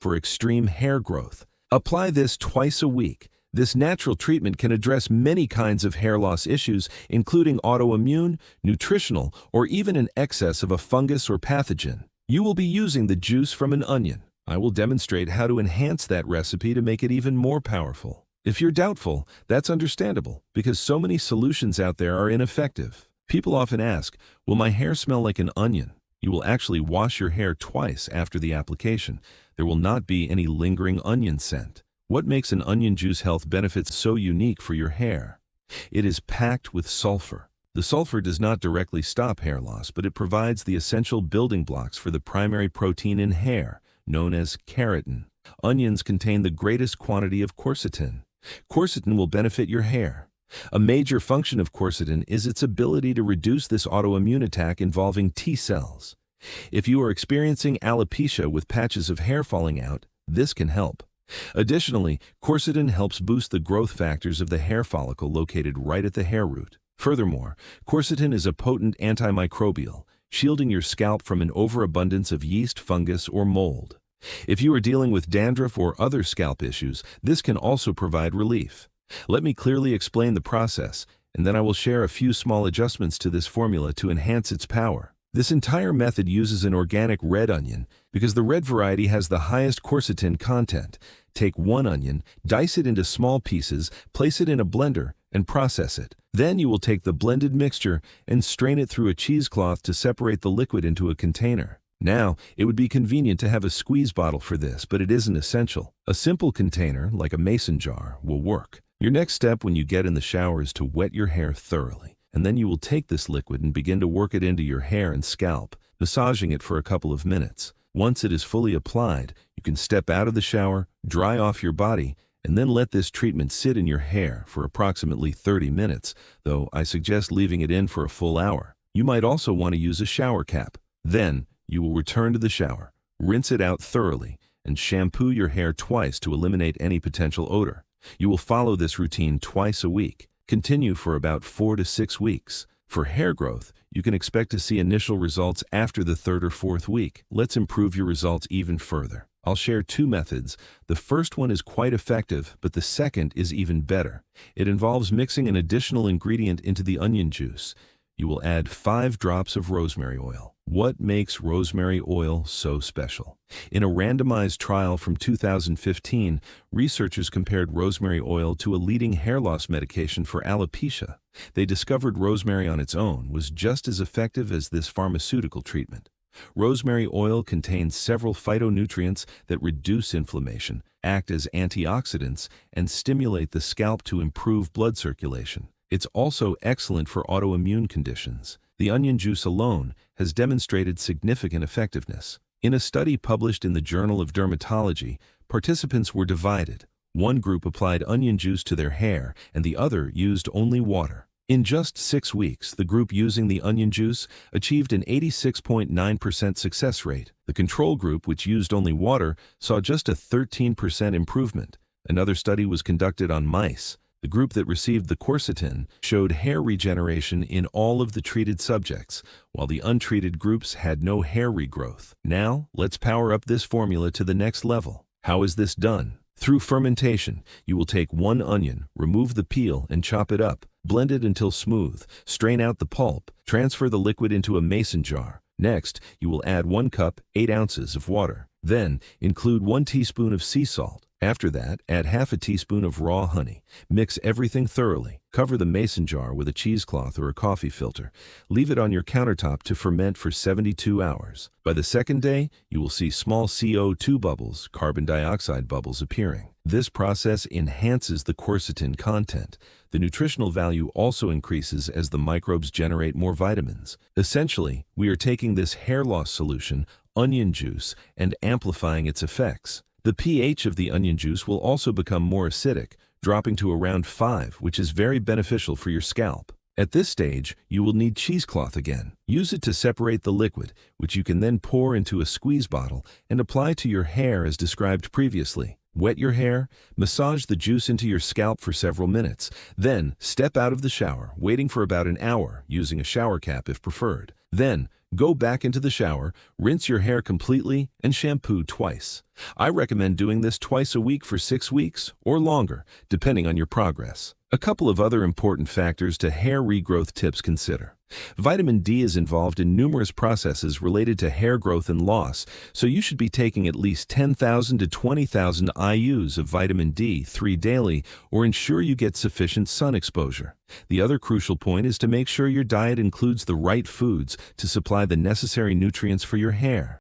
for extreme hair growth. Apply this twice a week. This natural treatment can address many kinds of hair loss issues, including autoimmune, nutritional, or even an excess of a fungus or pathogen. You will be using the juice from an onion. I will demonstrate how to enhance that recipe to make it even more powerful. If you're doubtful, that's understandable, because so many solutions out there are ineffective. People often ask, will my hair smell like an onion? You will actually wash your hair twice after the application. There will not be any lingering onion scent. What makes an onion juice health benefits so unique for your hair? It is packed with sulfur. The sulfur does not directly stop hair loss, but it provides the essential building blocks for the primary protein in hair, known as keratin. Onions contain the greatest quantity of quercetin. Quercetin will benefit your hair. A major function of quercetin is its ability to reduce this autoimmune attack involving T cells. If you are experiencing alopecia with patches of hair falling out, this can help. Additionally, quercetin helps boost the growth factors of the hair follicle located right at the hair root. Furthermore, quercetin is a potent antimicrobial, shielding your scalp from an overabundance of yeast, fungus, or mold. If you are dealing with dandruff or other scalp issues, this can also provide relief. Let me clearly explain the process, and then I will share a few small adjustments to this formula to enhance its power. This entire method uses an organic red onion because the red variety has the highest quercetin content. Take one onion, dice it into small pieces, place it in a blender, and process it. Then you will take the blended mixture and strain it through a cheesecloth to separate the liquid into a container. Now, it would be convenient to have a squeeze bottle for this, but it isn't essential. A simple container, like a mason jar, will work. Your next step when you get in the shower is to wet your hair thoroughly, and then you will take this liquid and begin to work it into your hair and scalp, massaging it for a couple of minutes. Once it is fully applied, you can step out of the shower, dry off your body, and then let this treatment sit in your hair for approximately 30 minutes, though I suggest leaving it in for a full hour. You might also want to use a shower cap. Then, you will return to the shower, rinse it out thoroughly, and shampoo your hair twice to eliminate any potential odor. You will follow this routine twice a week. Continue for about 4 to 6 weeks. For hair growth, you can expect to see initial results after the 3rd or 4th week. Let's improve your results even further. I'll share 2 methods. The first one is quite effective, but the second is even better. It involves mixing an additional ingredient into the onion juice. You will add 5 drops of rosemary oil. What makes rosemary oil so special? In a randomized trial from 2015, researchers compared rosemary oil to a leading hair loss medication for alopecia. They discovered rosemary on its own was just as effective as this pharmaceutical treatment. Rosemary oil contains several phytonutrients that reduce inflammation, act as antioxidants, and stimulate the scalp to improve blood circulation. It's also excellent for autoimmune conditions. The onion juice alone has demonstrated significant effectiveness. In a study published in the Journal of Dermatology, participants were divided. One group applied onion juice to their hair, and the other used only water. In just 6 weeks, the group using the onion juice achieved an 86.9% success rate. The control group, which used only water, saw just a 13% improvement. Another study was conducted on mice. The group that received the quercetin showed hair regeneration in all of the treated subjects, while the untreated groups had no hair regrowth. Now, let's power up this formula to the next level. How is this done? Through fermentation. You will take 1 onion, remove the peel, and chop it up. Blend it until smooth. Strain out the pulp. Transfer the liquid into a mason jar. Next, you will add 1 cup, 8 ounces of water. Then, include 1 teaspoon of sea salt. After that, add half a teaspoon of raw honey. Mix everything thoroughly. Cover the mason jar with a cheesecloth or a coffee filter. Leave it on your countertop to ferment for 72 hours. By the 2nd day, you will see small CO2 bubbles, carbon dioxide bubbles appearing. This process enhances the quercetin content. The nutritional value also increases as the microbes generate more vitamins. Essentially, we are taking this hair loss solution, onion juice, and amplifying its effects. The pH of the onion juice will also become more acidic, dropping to around 5, which is very beneficial for your scalp. At this stage, you will need cheesecloth again. Use it to separate the liquid, which you can then pour into a squeeze bottle and apply to your hair as described previously. Wet your hair, massage the juice into your scalp for several minutes. Then, step out of the shower, waiting for about an hour, using a shower cap if preferred. Then, Go back into the shower, rinse your hair completely, and shampoo twice. I recommend doing this twice a week for 6 weeks or longer, depending on your progress. A couple of other important factors to hair regrowth tips consider. Vitamin D is involved in numerous processes related to hair growth and loss, so you should be taking at least 10,000 to 20,000 IUs of vitamin D3 daily or ensure you get sufficient sun exposure. The other crucial point is to make sure your diet includes the right foods to supply the necessary nutrients for your hair.